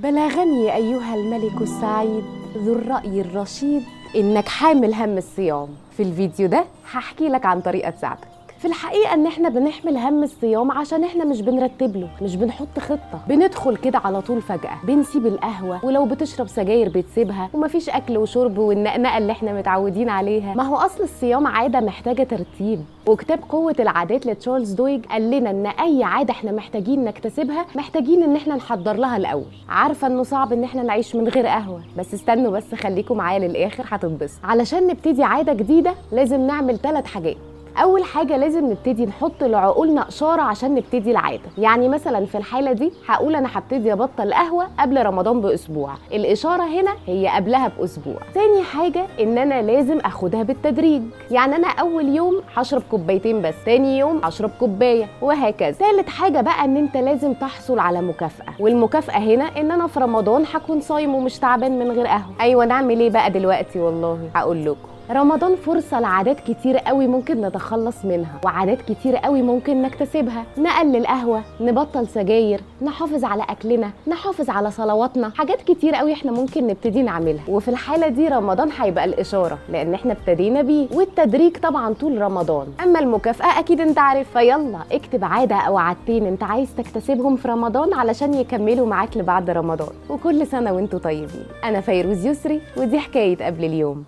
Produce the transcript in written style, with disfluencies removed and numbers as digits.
بلغني أيها الملك السعيد ذو الرأي الرشيد إنك حامل هم الصيام. في الفيديو ده هحكي لك عن طريقة تساعدك. في الحقيقة إن إحنا بنحمل هم الصيام عشان إحنا مش بنرتب له، مش بنحط خطة، بندخل كده على طول فجأة، بنسيب القهوة، ولو بتشرب سجاير بتسيبها، ومفيش أكل وشرب والنقنقة اللي إحنا متعودين عليها. ما هو أصل الصيام عادة محتاجة ترتيب، وكتاب قوة العادات لتشارلز دويج قال لنا إن أي عادة إحنا محتاجين نكتسبها محتاجين إن إحنا نحضر لها الأول. عارفة إنه صعب إن إحنا نعيش من غير قهوة، بس استنوا بس خليكم معايا للآخر هتتبسطوا. علشان نبتدي عادة جديدة لازم نعمل 3 حاجات. أول حاجة لازم نبتدي نحط لعقولنا إشارة عشان نبتدي العادة. يعني مثلا في الحالة دي هقول أنا هبتدي أبطل قهوة قبل رمضان بأسبوع، الإشارة هنا هي قبلها بأسبوع. تاني حاجة إن أنا لازم أخدها بالتدريج، يعني أنا أول يوم هشرب كوبايتين بس، تاني يوم هشرب كوباية، وهكذا. تالت حاجة بقى إن أنت لازم تحصل على مكافأة، والمكافأة هنا إن أنا في رمضان هكون صايم ومش تعبان من غير قهوة. أيوة، نعمل إيه بقى دلوقتي؟ والله هقول لكم. رمضان فرصة لعادات كتير قوي ممكن نتخلص منها، وعادات كتير قوي ممكن نكتسبها. نقلل قهوة، نبطل سجاير، نحافظ على أكلنا، نحافظ على صلواتنا. حاجات كتير قوي احنا ممكن نبتدي نعملها، وفي الحالة دي رمضان هيبقى الإشارة لأن احنا ابتدينا بيه، والتدريج طبعا طول رمضان. أما المكافأة أكيد انت عارف، فيلا اكتب عادة أو عادتين انت عايز تكتسبهم في رمضان علشان يكملوا معاك لبعد رمضان. وكل سنة وانتوا طيبين. أنا فيروز يسري، ودي حكاية قبل اليوم.